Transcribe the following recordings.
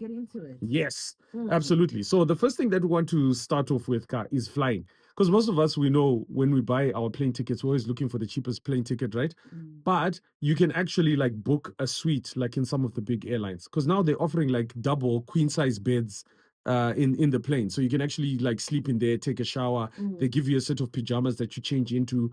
get into it. Yes, absolutely. So the first thing that we want to start off with, Ka, is flying. Because most of us, we know when we buy our plane tickets, we're always looking for the cheapest plane ticket, right? But you can actually like book a suite, like in some of the big airlines. Because now they're offering like double queen size beds in the plane, so you can actually like sleep in there, take a shower. They give you a set of pajamas that you change into,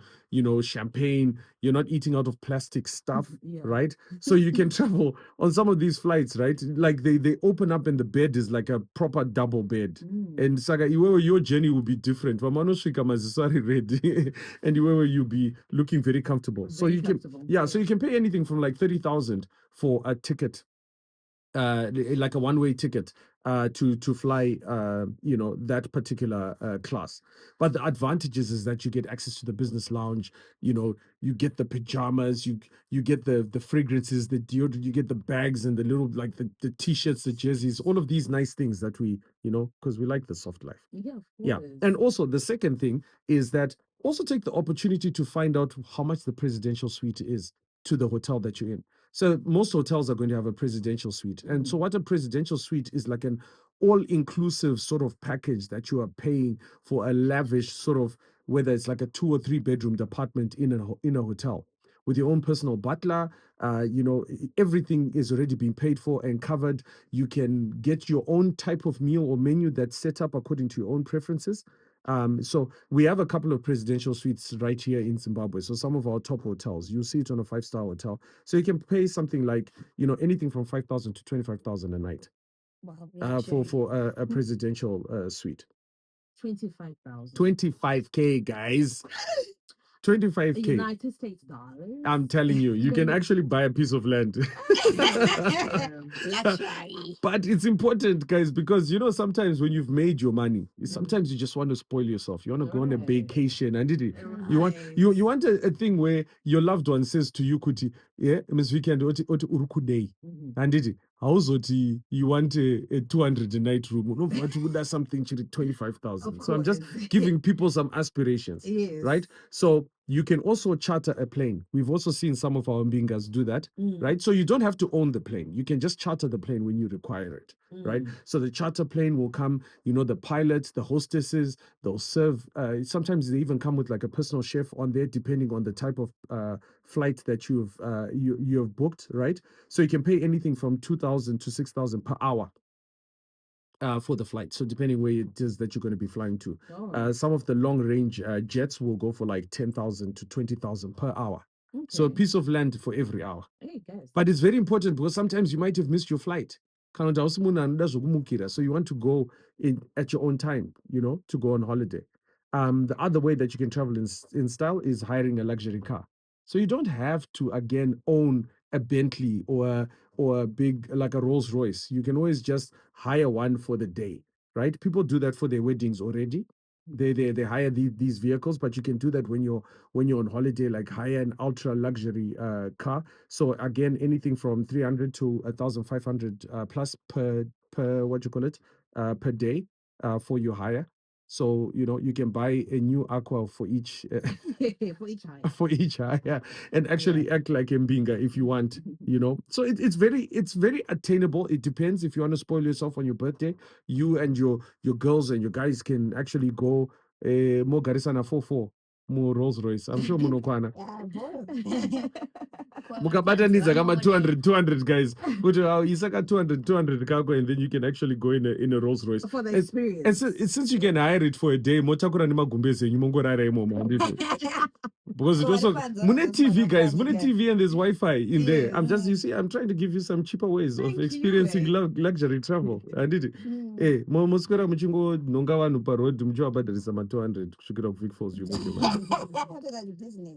champagne. You're not eating out of plastic stuff, right? So you can travel on some of these flights, right? Like they open up and the bed is like a proper double bed. And Saga, your journey will be different. Vamanosvika mazisari ready, and you'll be looking very comfortable. So you can, so you can pay anything from like 30,000 for a ticket, like a one-way ticket to fly that particular class. But the advantages is that you get access to the business lounge. You get the pajamas, you get the fragrances, the deodorant, you get the bags and the little like the t-shirts, the jerseys, all of these nice things that we, because we like the soft life. Yeah. And also the second thing is that also take the opportunity to find out how much the presidential suite is to the hotel that you're in. So most hotels are going to have a presidential suite. And so what a presidential suite is like an all-inclusive sort of package that you are paying for a lavish sort of, whether it's like a 2 or 3 bedroom apartment in a hotel with your own personal butler. Everything is already being paid for and covered. You can get your own type of meal or menu that's set up according to your own preferences. So we have a couple of presidential suites right here in Zimbabwe. So some of our top hotels, you'll see it on a 5-star hotel. So you can pay something like, anything from 5,000 to 25,000 a night for a presidential suite. 25,000. 25K, guys. 25K. United States dollars. I'm telling you, you can actually buy a piece of land. But it's important, guys, because sometimes when you've made your money, sometimes you just want to spoil yourself. You want to go on a vacation, and you want a thing where your loved one says to you, "Kuti, yeah, Miss Weekend, oti urukudei," and hauzoti you want a 200 a night room. No, that's something 25,000. So I'm just giving people some aspirations, right? So you can also charter a plane. We've also seen some of our Mbingas do that, right? So you don't have to own the plane. You can just charter the plane when you require it, right? So the charter plane will come, the pilots, the hostesses, they'll serve. Sometimes they even come with like a personal chef on there, depending on the type of flight that you have booked, right? So you can pay anything from 2,000 to 6,000 per hour. For the flight. So depending where it is that you're going to be flying to. Some of the long range jets will go for like 10,000 to 20,000 per hour. So a piece of land for every hour. But it's very important because sometimes you might have missed your flight. So you want to go at your own time, to go on holiday. The other way that you can travel in style is hiring a luxury car. So you don't have to again own a Bentley or a big like a Rolls Royce. You can always just hire one for the day, right? People do that for their weddings already. They hire these vehicles, but you can do that when you're on holiday, like hire an ultra luxury car. So again, anything from 300 to 1,500 plus per what you call it per day for your hire. So you can buy a new aqua for each for each hire, and actually act like Mbinga if you want. So it's very attainable. It depends. If you want to spoil yourself on your birthday, you and your girls and your guys can actually go mo garisana 4 mo Rolls Royce. I'm sure munokwana mukabatanidza kama 200 guys kuti isaka 200 kako, and then you can actually go in a Rolls Royce for the experience. And since you can hire it for a day, motakura nemagumbezi enyu mongorara imomo handizvo. Because it also mune TV, guys, mune TV and there's Wi-Fi in there. I'm trying to give you some cheaper ways of experiencing luxury travel. Anditi moswera muchingonhonga vanhu parod muchivabhadharisa ma200 kusvikira kuvic falls.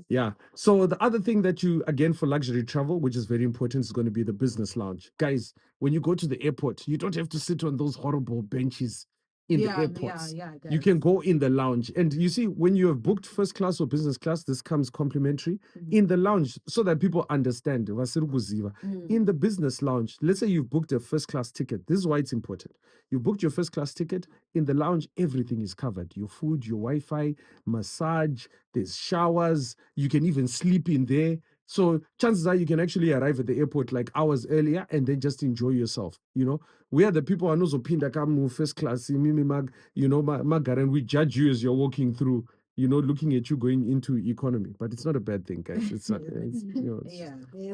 Yeah. So the other thing that you, again, for luxury travel, which is very important, is going to be the business lounge. Guys, when you go to the airport, you don't have to sit on those horrible benches in the airports. You can go in the lounge. And you see, when you have booked first class or business class, this comes complimentary in the lounge, so that people understand. In the business lounge, let's say you've booked a first class ticket. This is why it's important. You booked your first class ticket. In the lounge, everything is covered. Your food, your Wi-Fi, massage, there's showers. You can even sleep in there. So chances are you can actually arrive at the airport like hours earlier and then just enjoy yourself. We are the people who knows opinda come first class, mimi mag, and we judge you as you're walking through, looking at you going into economy. But it's not a bad thing, guys. It's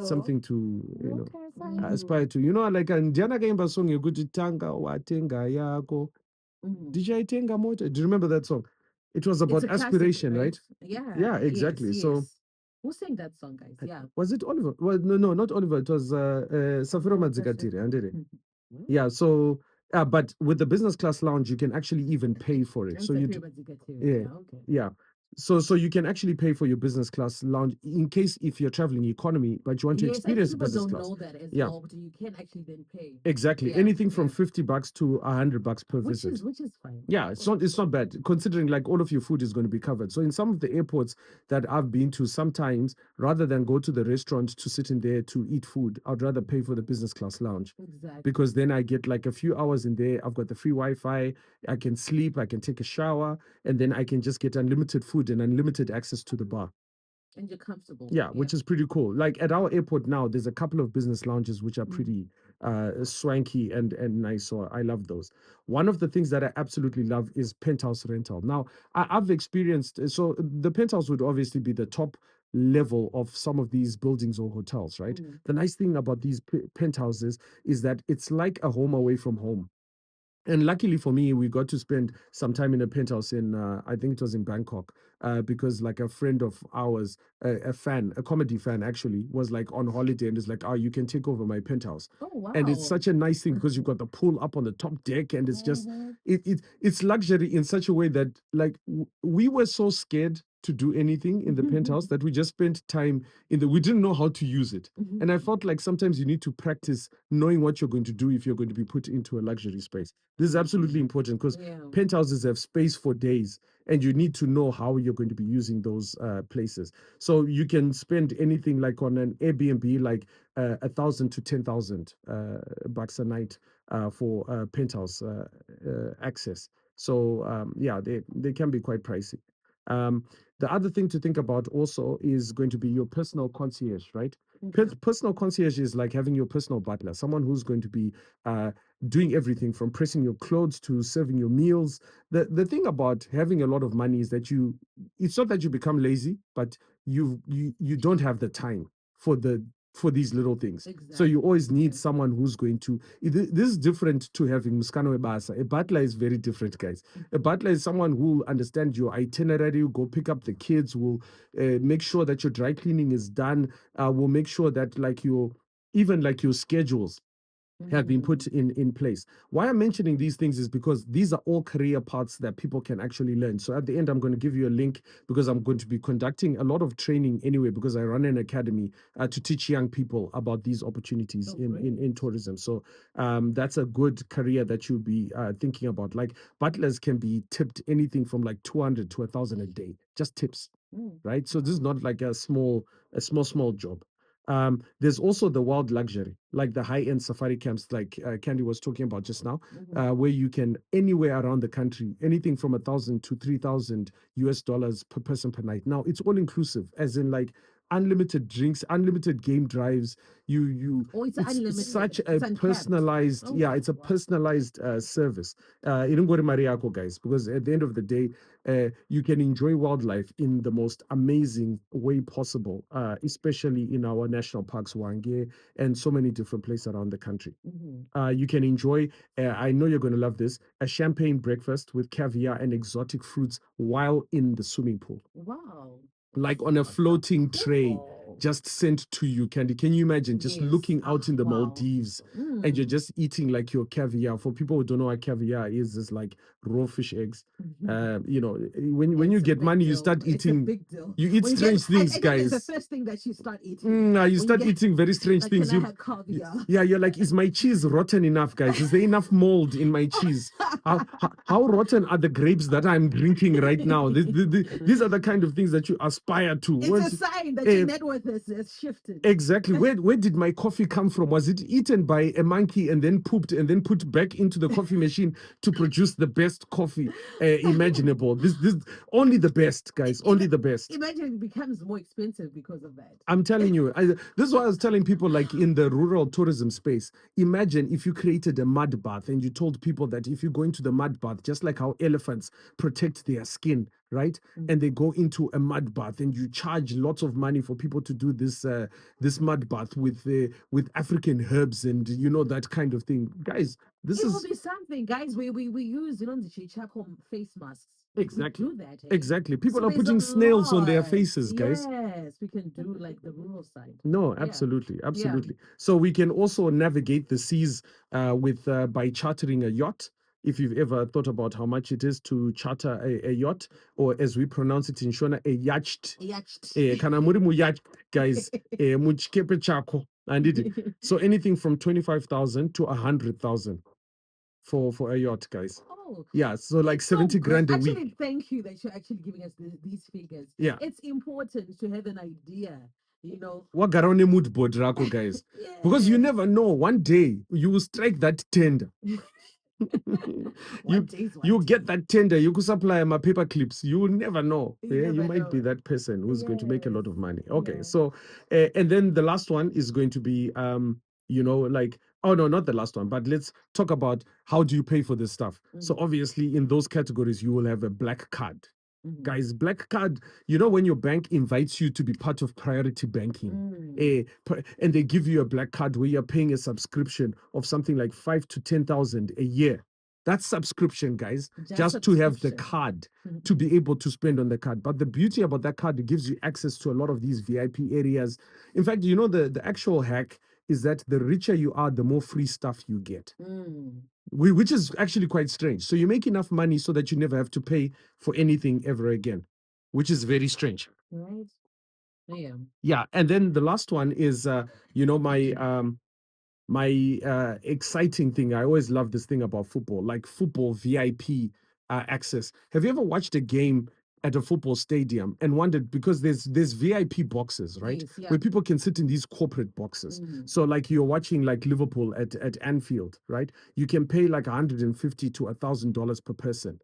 something to aspire to. Like Ndiana Gaimba song yokuti tanga watenga yako. Did you tenga moto? Do you remember that song? It was about aspiration, classic, right? Yeah, exactly. Yes, so who sang that song, guys? Yeah. Was it Oliver? Well, no, not Oliver. It was Safiro Madzikatiri. Yeah, so but with the business class lounge, you can actually even pay for it. So yeah. So you can actually pay for your business class lounge in case if you're traveling economy, but you want to experience business class. Don't know that as well, but you can actually then pay. Exactly. Anything from $50 to $100 per visit. Which is fine. Yeah, it's not bad considering like all of your food is going to be covered. So in some of the airports that I've been to, sometimes rather than go to the restaurant to sit in there to eat food, I'd rather pay for the business class lounge. Exactly. Because then I get like a few hours in there. I've got the free Wi-Fi. I can sleep. I can take a shower, and then I can just get unlimited food and unlimited access to the bar. And you're comfortable. Yeah, which is pretty cool. Like at our airport now, there's a couple of business lounges which are pretty swanky and nice. So I love those. One of the things that I absolutely love is penthouse rental. Now, I've experienced, so the penthouse would obviously be the top level of some of these buildings or hotels, right? The nice thing about these penthouses is that it's like a home away from home. And luckily for me, we got to spend some time in a penthouse in, I think it was in Bangkok, because like a friend of ours, a comedy fan actually, was like on holiday and is like, you can take over my penthouse. Oh, wow. And it's such a nice thing because you've got the pool up on the top deck and it's just, it's luxury in such a way that like we were so scared to do anything in the penthouse that we just spent time we didn't know how to use it. And I felt like sometimes you need to practice knowing what you're going to do if you're going to be put into a luxury space. This is absolutely important because penthouses have space for days and you need to know how you're going to be using those places. So you can spend anything like on an Airbnb, like 1,000 to 10,000 bucks a night for penthouse access. So they can be quite pricey. The other thing to think about also is going to be your personal concierge, right? Personal concierge is like having your personal butler, someone who's going to be doing everything from pressing your clothes to serving your meals. The thing about having a lot of money is that it's not that you become lazy, but you don't have the time for these little things. Exactly. So you always need someone who's going to. This is different to having Muskano Ebasa. A butler is very different, guys. A butler is someone who will understand your itinerary, will go pick up the kids, will make sure that your dry cleaning is done, will make sure that like your schedules have been put in place. Why I'm mentioning these things is because these are all career paths that people can actually learn. So at the end, I'm going to give you a link because I'm going to be conducting a lot of training anyway, because I run an academy to teach young people about these opportunities in tourism. So that's a good career that you'll be thinking about. Like butlers can be tipped anything from like 200 to 1,000 a day, just tips, right? So this is not like a small job. There's also the wild luxury, like the high-end safari camps, like Candy was talking about just now, where you can anywhere around the country, anything from 1,000 to 3,000 US dollars per person per night. Now it's all inclusive, as in like unlimited drinks, unlimited game drives. It's unlimited. Such a personalized, it's a personalized service. You don't go to Mariako, guys, because at the end of the day, you can enjoy wildlife in the most amazing way possible, especially in our national parks, Wange, and so many different places around the country. You can enjoy, I know you're going to love this, a champagne breakfast with caviar and exotic fruits while in the swimming pool. Wow. Like on a floating tray, just sent to you, Candy. Can you imagine just looking out in the Maldives and you're just eating like your caviar? For people who don't know what caviar is, it's like raw fish eggs. When you get money, you start eating. Big deal. You eat strange things, guys. It's the first thing that you start eating. You start eating very strange things. Can I have caviar? Yeah, you're like, is my cheese rotten enough, guys? Is there enough mold in my cheese? How rotten are the grapes that I'm drinking right now? These are the kind of things that you aspire to. It's a sign that your net worth has shifted. Exactly. Where did my coffee come from? Was it eaten by a monkey and then pooped and then put back into the coffee machine to produce the best coffee imaginable? This only the best, guys. Only the best. Imagine it becomes more expensive because of that. I'm telling you, this is what I was telling people, like in the rural tourism space. Imagine if you created a mud bath and you told people that if you go into the mud bath, just like how elephants protect their skin, right? And they go into a mud bath and you charge lots of money for people to do this mud bath with African herbs and that kind of thing. Guys, this It will is be something, guys. We use the charcoal face masks. exactly We do that. exactly. People So are there's a putting snails on their lot. faces, guys. Yes, we can do like the rural side. No, Yeah. absolutely, absolutely. So we can also navigate the seas with by chartering a yacht. If you've ever thought about how much it is to charter a yacht, or as we pronounce it in Shona, a yacht. Yacht. Kana muri mu yacht, guys. Mu chikepe chako. And so anything from 25,000 to 100,000 for a yacht, guys. Oh, Yeah, so like it's so 70 good. grand a Actually, week. thank you that you're actually giving us these figures. Yeah. It's important to have an idea, you know. Wagarone mood board rako, guys. Because you Yes. never know, one day you will strike that tender. One day's one you day. get that tender, you could supply my paper clips. You will never know. You Yeah, you never might be know. that person who's going to make a lot Yes. of money. Okay, Yeah. so and then the last one is going to be like, oh no, not the last one, but let's talk about how do you pay for this stuff. So obviously in those categories you will have a black card. Guys, black card, when your bank invites you to be part of priority banking, and they give you a black card where you're paying a subscription of something like 5 to 10,000 a year. That's subscription, guys, just to have the card to be able to spend on the card. But the beauty about that card, it gives you access to a lot of these VIP areas. In fact, the actual hack is that the richer you are, the more free stuff you get. Which is actually quite strange. So you make enough money so that you never have to pay for anything ever again, which is very strange. Right. Yeah. Yeah, and then the last one is my exciting thing. I always love this thing about football, like football VIP access. Have you ever watched a game at a football stadium and wondered, because there's VIP boxes, right? Yes, yeah. Where people can sit in these corporate boxes. So like you're watching like Liverpool at Anfield, right? You can pay like $150 to $1,000 per person,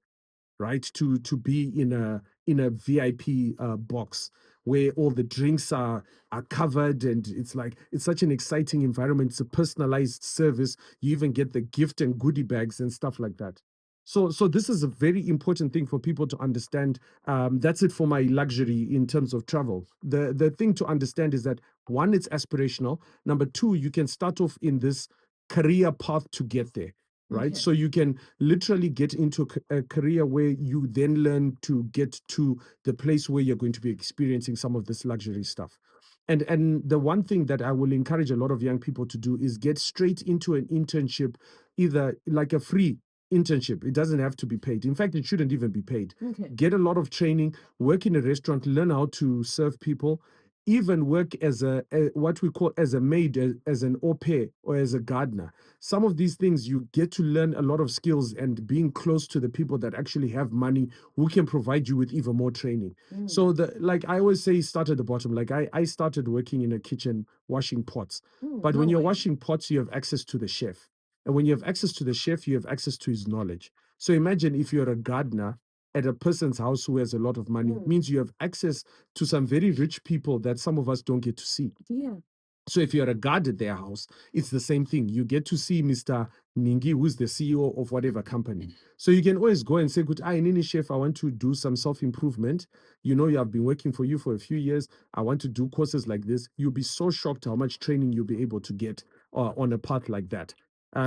right, to be in a VIP box where all the drinks are covered, and it's such an exciting environment. It's a personalized service. You even get the gift and goodie bags and stuff like that. So this is a very important thing for people to understand. That's it for my luxury in terms of travel. The thing to understand is that, one, it's aspirational. Number two, you can start off in this career path to get there. Right. Okay. So you can literally get into a career where you then learn to get to the place where you're going to be experiencing some of this luxury stuff. And the one thing that I will encourage a lot of young people to do is get straight into an internship, either like a free internship. It doesn't have to be paid. In fact, it shouldn't even be paid. Okay. Get a lot of training, work in a restaurant, learn how to serve people, even work as what we call as a maid, as an au pair, or as a gardener. Some of these things you get to learn a lot of skills, and being close to the people that actually have money who can provide you with even more training. So like I always say, start at the bottom. Like I started working in a kitchen washing pots. But when you're washing pots, you have access to the chef. And when you have access to the chef, you have access to his knowledge. So imagine if you're a gardener at a person's house who has a lot of money, means you have access to some very rich people that some of us don't get to see. Yeah. So if you're a guard at their house, it's the same thing. You get to see Mr. Ningi, who's the CEO of whatever company. So you can always go and say, good, Nini chef, I want to do some self-improvement. You have been working for you for a few years. I want to do courses like this. You'll be so shocked how much training you'll be able to get on a path like that.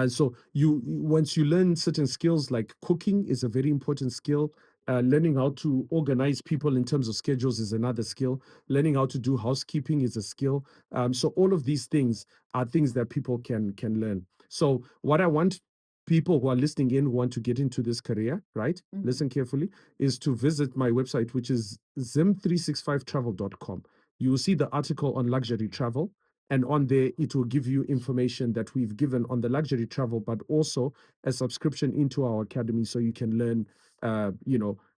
So once you learn certain skills, like cooking is a very important skill. Learning how to organize people in terms of schedules is another skill. Learning how to do housekeeping is a skill. So all of these things are things that people can learn. So what I want people who are listening in, who want to get into this career, right? Listen carefully, is to visit my website, which is zim365travel.com. You will see the article on luxury travel. And on there, it will give you information that we've given on the luxury travel, but also a subscription into our academy so you can learn,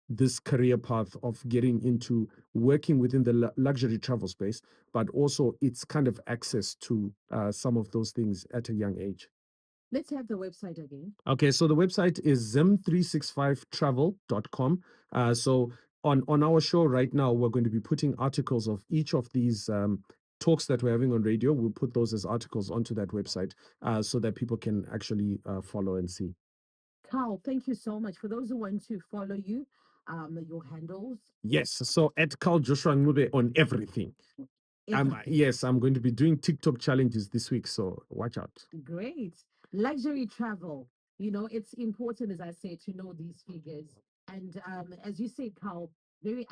this career path of getting into working within the luxury travel space, but also it's kind of access to some of those things at a young age. Let's have the website again. Okay, so the website is zim365travel.com. So on our show right now, we're going to be putting articles of each of these talks that we're having on radio. We'll put those as articles onto that website so that people can actually follow and see. Carl, thank you so much. For those who want to follow you, your handles. Yes, so at Carl Joshua Ncube on everything. Yes, I'm going to be doing TikTok challenges this week, so watch out. Great. Luxury travel. It's important, as I say, to know these figures. And as you say, Carl, very